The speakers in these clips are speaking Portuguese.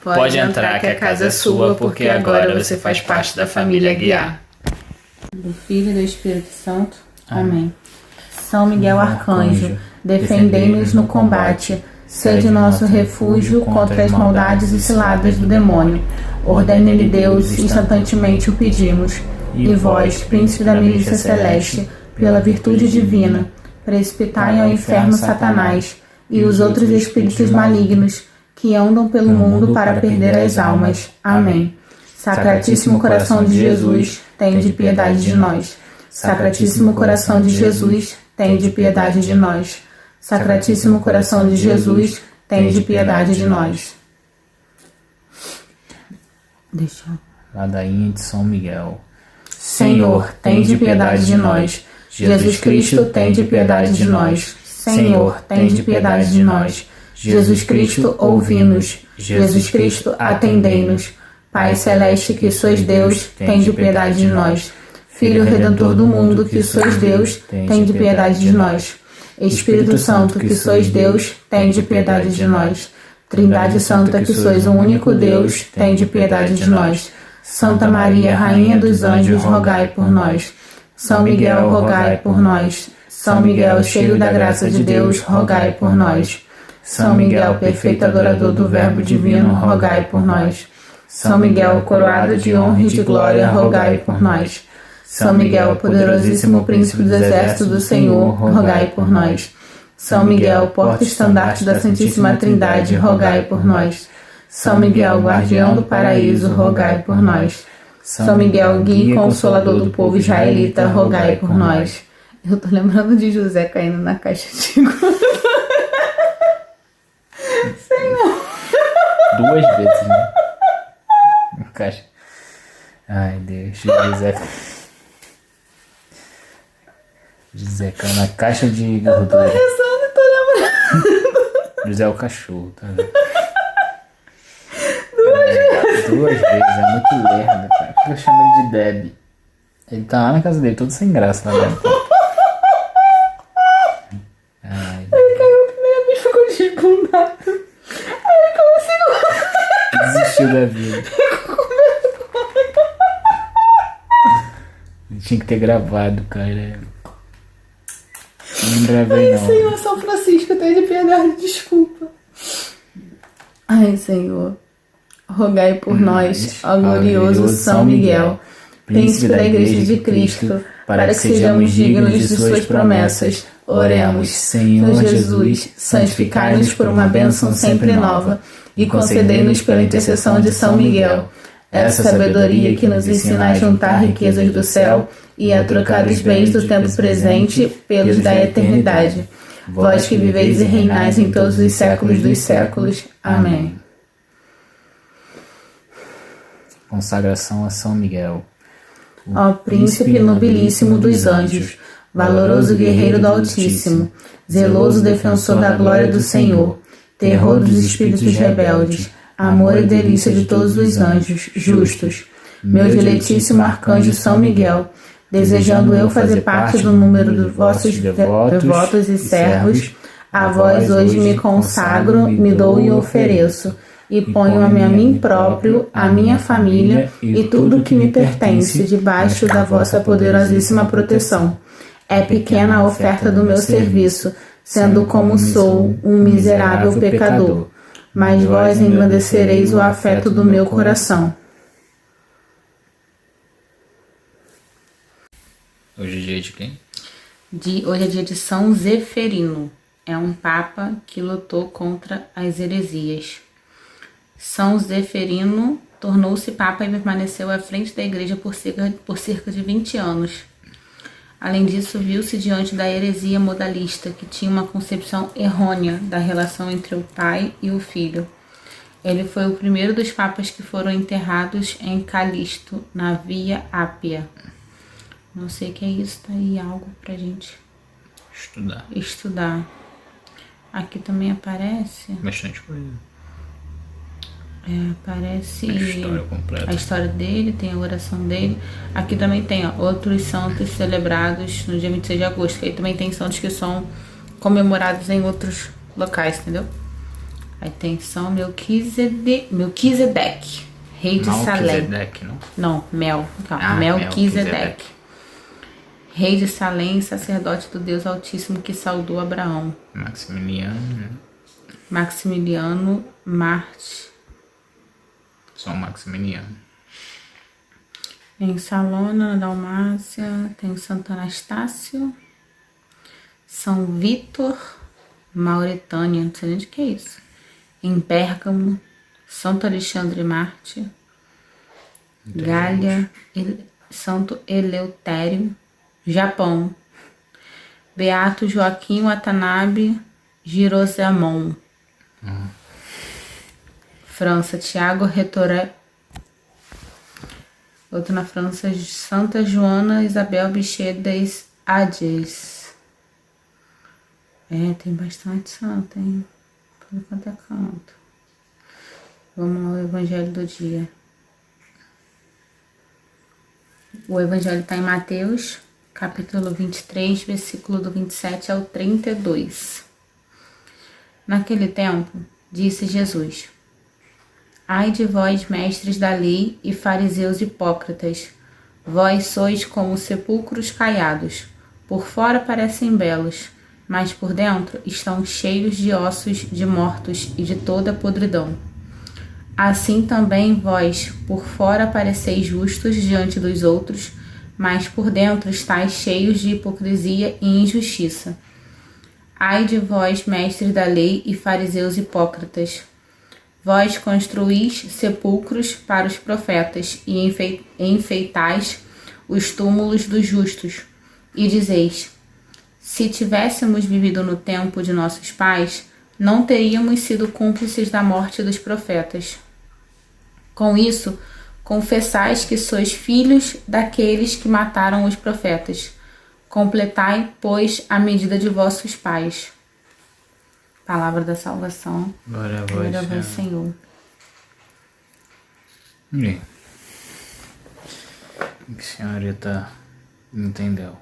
Pode entrar que a casa é sua, porque agora você faz parte da família Aguiar. Do Filho e do Espírito Santo. Amém. São Miguel Arcanjo, defendei-nos no combate, sede nosso refúgio contra as maldades e ciladas do demônio. Ordene-lhe Deus, instantaneamente o pedimos. E vós, príncipe da milícia celeste, pela virtude divina, precipitai ao inferno Satanás e os outros espíritos malignos que andam pelo mundo para perder as almas. Amém. Sacratíssimo coração de Jesus, tende piedade de nós. Sacratíssimo coração de Jesus, tende piedade de nós. Sacratíssimo coração de Jesus, tende piedade de nós. Ladainha de São Miguel. Senhor, tende piedade de nós. Jesus Cristo, tende piedade de nós. Senhor, tende piedade de nós. Jesus Cristo, ouvi-nos. Jesus Cristo, atendei-nos. Pai celeste, que sois Deus, tende piedade de nós. Filho Redentor do mundo, que sois Deus, tende piedade de nós. Espírito Santo, que sois Deus, tende piedade de nós. Trindade Santa, que sois o único Deus, tende piedade de nós. Santa Maria, Rainha dos Anjos, rogai por nós. São Miguel, rogai por nós. São Miguel, cheio da graça de Deus, rogai por nós. São Miguel, perfeito adorador do Verbo divino, rogai por nós. São Miguel, coroado de honra e de glória, rogai por nós. São Miguel, poderosíssimo príncipe dos exércitos do Senhor, rogai por nós. São Miguel, porta-estandarte da Santíssima Trindade, rogai por nós. São Miguel, guardião do paraíso, rogai por nós. São Miguel, guia e consolador do povo israelita, rogai por nós. Eu tô lembrando de José caindo na caixa de gordura. Senhor. 2 vezes, né? Na caixa. Ai, Deus. José caiu na caixa de gordura. Eu tô rezando e tô lembrando. José é o cachorro, tá vendo? 2 vezes. 2 vezes, é muito lerdo, cara. Por que eu chamo ele de Deb? Ele tá lá na casa dele, todo sem graça lá dentro. Ai, Ele caiu a primeira vez, ficou desbundado. Aí ele caiu desistiu da vida. Ficou com vergonha. Ele tinha que ter gravado, cara. Não gravei, Ai, não. Senhor, São Francisco, tenha de piedade, desculpa. Ai, Senhor, rogai por nós, ó glorioso São Miguel, príncipe da Igreja de Cristo, para que sejamos dignos de suas promessas. Oremos. Senhor Jesus, santificai-nos por uma bênção sempre nova e concedei-nos pela intercessão de São Miguel essa sabedoria que nos ensina a juntar riquezas do céu e a trocar os bens do tempo presente pelos da eternidade. Vós que viveis e reinais em todos os séculos dos séculos. Amém. Consagração a São Miguel. Ó príncipe nobilíssimo dos anjos, valoroso guerreiro do Altíssimo, zeloso defensor da glória do Senhor, terror dos espíritos rebeldes, amor e delícia de todos os anjos justos, meu diletíssimo arcanjo São Miguel, desejando eu fazer parte do número dos vossos devotos e servos, a vós hoje me consagro, me dou e ofereço, e ponho-me a mim próprio, a minha família e tudo que me pertence debaixo da vossa poderosíssima proteção. É pequena a oferta do meu serviço, sendo como sou um miserável pecador, mas vós engrandecereis o afeto do meu coração. Hoje é dia de quem? Hoje é dia de São Zeferino. É um papa que lutou contra as heresias. São Zeferino tornou-se papa e permaneceu à frente da igreja por cerca de 20 anos. Além disso, viu-se diante da heresia modalista, que tinha uma concepção errônea da relação entre o pai e o filho. Ele foi o primeiro dos papas que foram enterrados em Calisto, na Via Ápia. Não sei o que é isso, tá aí algo pra gente estudar. Aqui também aparece... Bastante coisa. Aparece A história completa. a história dele, tem a oração dele. Aqui também tem, ó, outros santos celebrados no dia 26 de agosto. Que aí também tem santos que são comemorados em outros locais, entendeu? Aí tem São Melquisedeque, rei de Salém. Melquisedeque, não? Não, Melquisedeque. Rei de Salém, sacerdote do Deus Altíssimo que saudou Abraão. Maximiliano Marte. São Maximiliano. Em Salona, na Dalmácia, tem Santo Anastácio. São Vítor, Mauretânia, não sei nem de que é isso. Em Pérgamo, Santo Alexandre Marte. Gália, Santo Eleutério, Japão. Beato Joaquim Watanabe Girosamon. França, Tiago Retoré. Outro na França, Santa Joana Isabel Bichet des Ades. Tem bastante santo, hein? Tudo quanto é canto. Vamos ao Evangelho do dia. O Evangelho está em Mateus, capítulo 23, versículo do 27 ao 32. Naquele tempo, disse Jesus: Ai de vós, mestres da lei e fariseus hipócritas, vós sois como sepulcros caiados. Por fora parecem belos, mas por dentro estão cheios de ossos de mortos e de toda podridão. Assim também vós, por fora pareceis justos diante dos outros, mas por dentro estáis cheios de hipocrisia e injustiça. Ai de vós, mestres da lei e fariseus hipócritas, vós construís sepulcros para os profetas e enfeitais os túmulos dos justos, e dizeis: se tivéssemos vivido no tempo de nossos pais, não teríamos sido cúmplices da morte dos profetas. Com isso, confessais que sois filhos daqueles que mataram os profetas. Completai, pois, a medida de vossos pais. Palavra da salvação. Glória a vós, Senhor. E aí? O que a senhorita entendeu?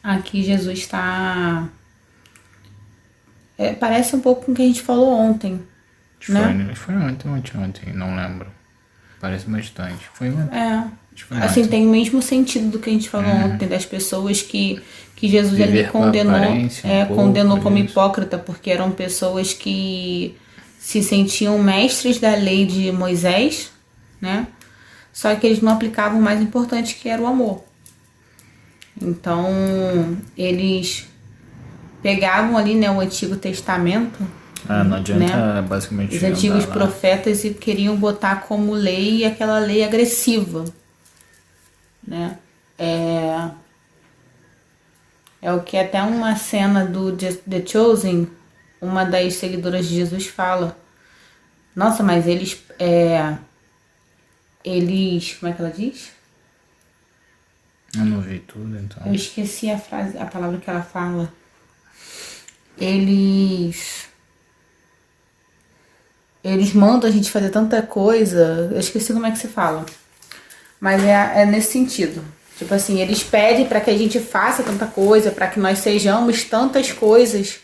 Aqui Jesus está... parece um pouco com o que a gente falou ontem, né? Foi ontem, não lembro. Parece bastante. Foi ontem. Assim, ontem. Tem o mesmo sentido do que a gente falou ontem, das pessoas que Jesus ali condenou como hipócrita, porque eram pessoas que se sentiam mestres da lei de Moisés, né? Só que eles não aplicavam o mais importante, que era o amor. Então, eles pegavam ali, né, o Antigo Testamento, não adianta, basicamente, os antigos profetas, e queriam botar como lei aquela lei agressiva, né? É o que até uma cena do The Chosen, uma das seguidoras de Jesus fala: nossa, mas eles, como é que ela diz? Eu não vi tudo, então. Eu esqueci a palavra que ela fala. Eles mandam a gente fazer tanta coisa. Eu esqueci como é que se fala. Mas é nesse sentido. Tipo assim, eles pedem para que a gente faça tanta coisa, para que nós sejamos tantas coisas.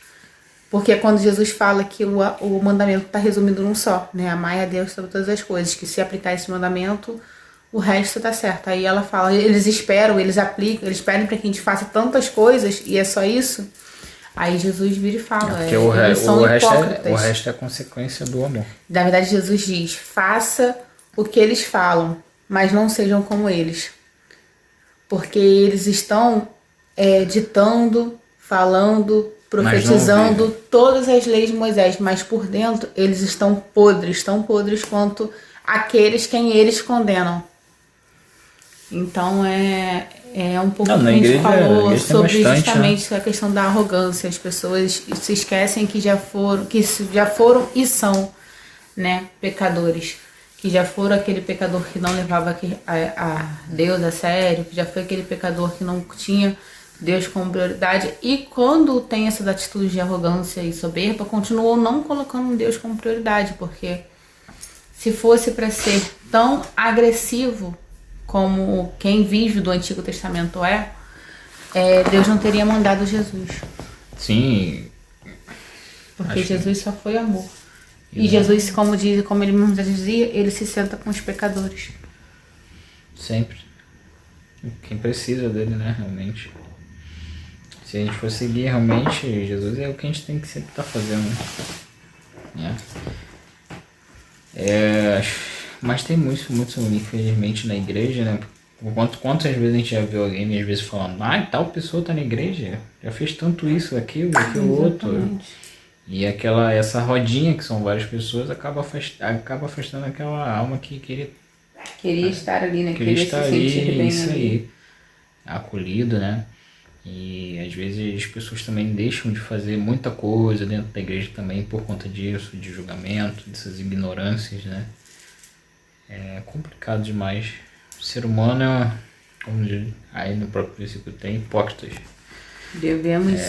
Porque quando Jesus fala que o mandamento está resumido num só, né? Amai a Deus sobre todas as coisas. Que se aplicar esse mandamento, o resto tá certo. Aí ela fala, eles esperam, eles aplicam, eles pedem para que a gente faça tantas coisas e é só isso. Aí Jesus vira e fala, porque eles são hipócritas. O resto é consequência do amor. Na verdade, Jesus diz: faça o que eles falam, mas não sejam como eles. Porque eles estão ditando, falando, profetizando todas as leis de Moisés, mas por dentro eles estão podres, tão podres quanto aqueles quem eles condenam. Então é um pouco que a gente falou sobre justamente a questão da arrogância. As pessoas se esquecem que já foram e são, né, pecadores. Que já foram aquele pecador que não levava a Deus a sério, que já foi aquele pecador que não tinha Deus como prioridade. E quando tem essas atitudes de arrogância e soberba, continuou não colocando Deus como prioridade, porque se fosse para ser tão agressivo como quem vive do Antigo Testamento Deus não teria mandado Jesus. Sim. Porque Jesus só foi amor. E Jesus, como ele mesmo já dizia, ele se senta com os pecadores. Sempre. Quem precisa dele, né, realmente. Se a gente for seguir realmente, Jesus é o que a gente tem que sempre estar fazendo, né? Mas tem muito, infelizmente, na igreja, né? Quantas vezes a gente já viu alguém, às vezes, falando, tal pessoa tá na igreja, já fez tanto isso, aquilo outro. E essa rodinha, que são várias pessoas, acaba afastando aquela alma que queria estar ali, né? Queria estar se ali, sentir bem isso ali. aí, acolhido, né? E às vezes as pessoas também deixam de fazer muita coisa dentro da igreja também por conta disso, de julgamento, dessas ignorâncias, né? É complicado demais. O ser humano como aí no próprio versículo tem, hipócritas. Devemos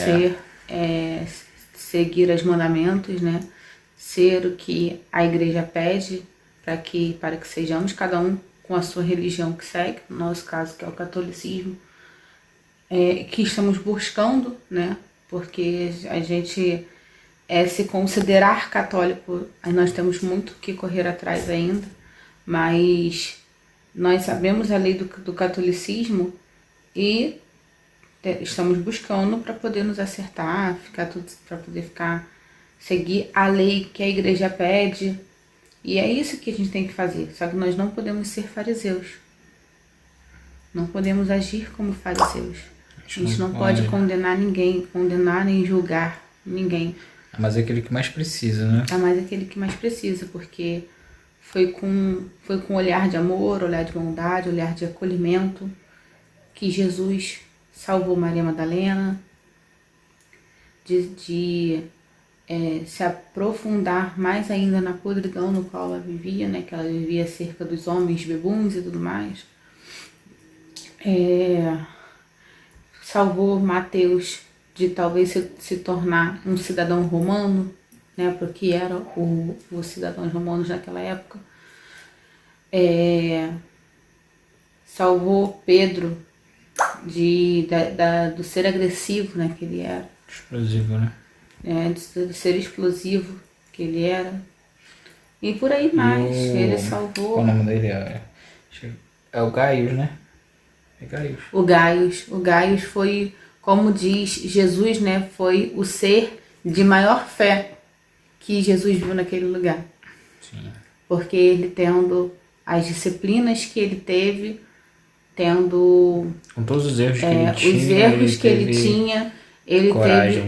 seguir os mandamentos, né? Ser o que a igreja pede para que sejamos cada um com a sua religião que segue, no nosso caso que é o catolicismo, que estamos buscando, né? Porque a gente se considerar católico, nós temos muito que correr atrás ainda, mas nós sabemos a lei do catolicismo e estamos buscando para poder nos acertar, para poder seguir a lei que a igreja pede. E é isso que a gente tem que fazer. Só que nós não podemos ser fariseus. Não podemos agir como fariseus. A gente não pode condenar ninguém, condenar nem julgar ninguém. Mas é aquele que mais precisa, né? É mais aquele que mais precisa, porque foi com olhar de amor, olhar de bondade, olhar de acolhimento que Jesus salvou Maria Madalena, de se aprofundar mais ainda na podridão no qual ela vivia, né? Que ela vivia cerca dos homens bebuns e tudo mais. Salvou Mateus de talvez se tornar um cidadão romano, né? Porque eram os cidadãos romanos naquela época. Salvou Pedro do ser agressivo, né, que ele era. Explosivo, né? Do ser explosivo que ele era. E por aí mais. Ele salvou. Qual o nome dele? É o Gaius, né? É Gaius. O Gaius foi, como diz Jesus, né? Foi o ser de maior fé que Jesus viu naquele lugar. Sim. Porque ele tendo as disciplinas que ele teve, tendo com todos os erros que ele tinha, os erros que ele tinha, ele teve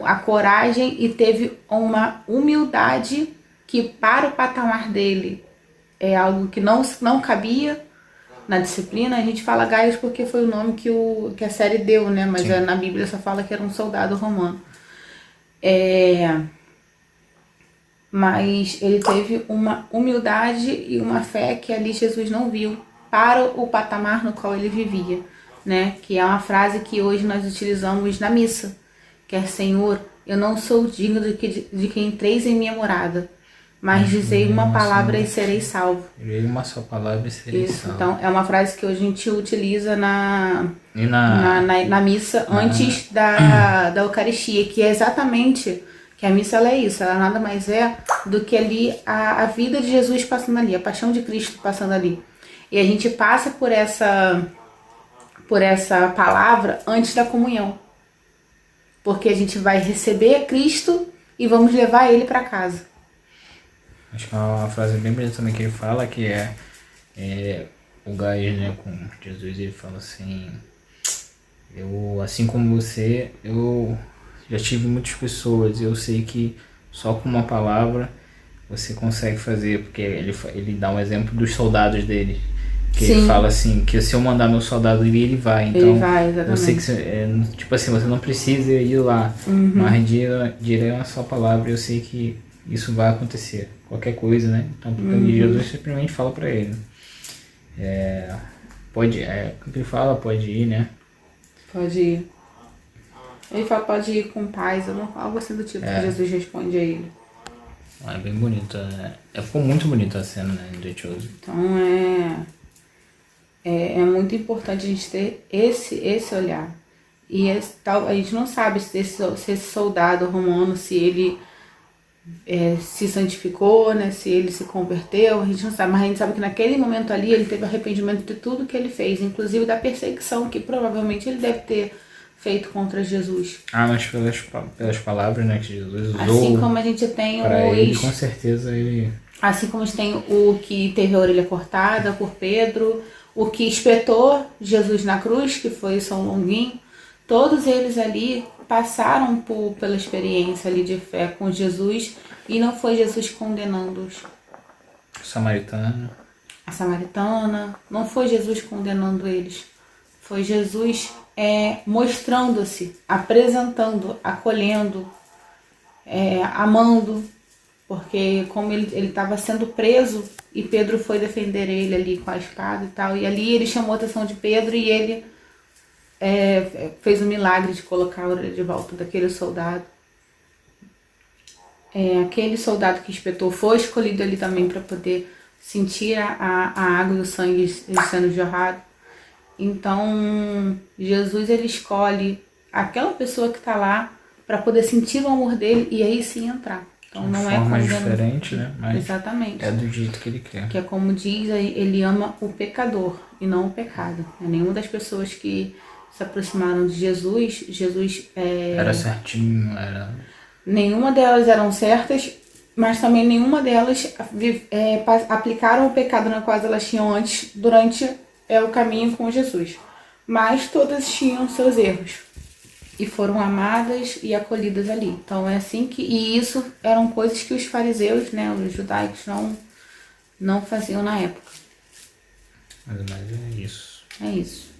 a coragem e teve uma humildade que para o patamar dele é algo que não cabia na disciplina. A gente fala Gaius porque foi o nome que a série deu, né? Mas na Bíblia só fala que era um soldado romano. Mas ele teve uma humildade e uma fé que ali Jesus não viu para o patamar no qual ele vivia, né? Que é uma frase que hoje nós utilizamos na missa, que é: Senhor, eu não sou digno de que entreis em minha morada, mas dizei uma palavra e serei salvo. Direi uma só palavra e serei salvo. Então, é uma frase que hoje a gente utiliza na missa antes da Eucaristia, que é exatamente... que a missa ela é isso, ela nada mais é do que ali a vida de Jesus passando ali, a paixão de Cristo passando ali. E a gente passa por essa palavra antes da comunhão. Porque a gente vai receber Cristo e vamos levar ele para casa. Acho que é uma frase bem bonita também que ele fala, que o Gaius, né, com Jesus, ele fala assim: assim como você, eu já tive muitas pessoas, eu sei que só com uma palavra você consegue fazer, porque ele dá um exemplo dos soldados dele, que ele fala assim, que se eu mandar meu soldado ir, ele vai. Então, ele vai, exatamente. Eu sei que, tipo assim, você não precisa ir lá, mas direi uma só palavra e eu sei que isso vai acontecer, qualquer coisa, né? Então, porque Jesus simplesmente fala pra ele, como ele fala, pode ir, né? Pode ir. Ele fala, pode ir com paz, algo assim do tipo que Jesus responde a ele. É bem bonito. Ficou muito bonita a cena, né, de Chosen. Então é muito importante a gente ter esse olhar. E a gente não sabe se esse soldado romano, se ele se santificou, né, se ele se converteu, a gente não sabe, mas a gente sabe que naquele momento ali ele teve arrependimento de tudo que ele fez, inclusive da perseguição que provavelmente ele deve ter feito contra Jesus. Mas pelas palavras, né, que Jesus usou. Assim como a gente tem ele, com certeza ele... Assim como a gente tem o que teve a orelha cortada por Pedro, o que espetou Jesus na cruz, que foi São Longuinho, todos eles ali passaram pela experiência ali de fé com Jesus e não foi Jesus condenando-os. A samaritana, não foi Jesus condenando eles, foi Jesus mostrando-se, apresentando, acolhendo, amando, porque como ele estava sendo preso e Pedro foi defender ele ali com a espada e tal, e ali ele chamou a atenção de Pedro e ele fez o milagre de colocar a orelha de volta daquele soldado. Aquele soldado que espetou foi escolhido ali também para poder sentir a água e o sangue sendo jorrado. Então, Jesus ele escolhe aquela pessoa que está lá para poder sentir o amor dele e aí sim entrar. Então, não é forma diferente, né? Mas exatamente. É do jeito que ele quer. Que é como diz, ele ama o pecador e não o pecado. Nenhuma das pessoas que se aproximaram de Jesus era certinho, era... Nenhuma delas eram certas, mas também nenhuma delas aplicaram o pecado na qual elas tinham antes durante o caminho com Jesus. Mas todas tinham seus erros e foram amadas e acolhidas ali. Então é assim que... E isso eram coisas que os fariseus, né, os judaicos, não faziam na época. Mas é isso. É isso.